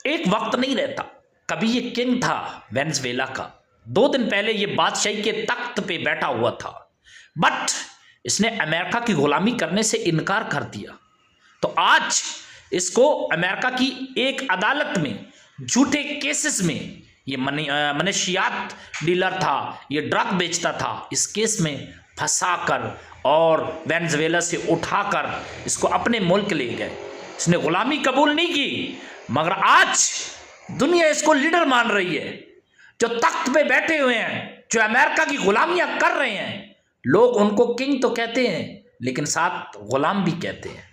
एक वक्त नहीं रहता, कभी ये किंग था वेनेजुएला का। 2 दिन पहले ये बादशाही के तख्त पे बैठा हुआ था, बट इसने अमेरिका की गुलामी करने से इनकार कर दिया। तो आज इसको अमेरिका की एक अदालत में झूठे केसेस में, ये मनशियात डीलर था, ये ड्रग बेचता था, इस केस में फंसाकर और वेनेजुएला से उठाकर इसको अपने मुल्क ले गए। इसने गुलामी कबूल नहीं की, मगर आज दुनिया इसको लीडर मान रही है। जो तख्त पे बैठे हुए हैं, जो अमेरिका की गुलामियां कर रहे हैं, लोग उनको किंग तो कहते हैं लेकिन साथ गुलाम भी कहते हैं।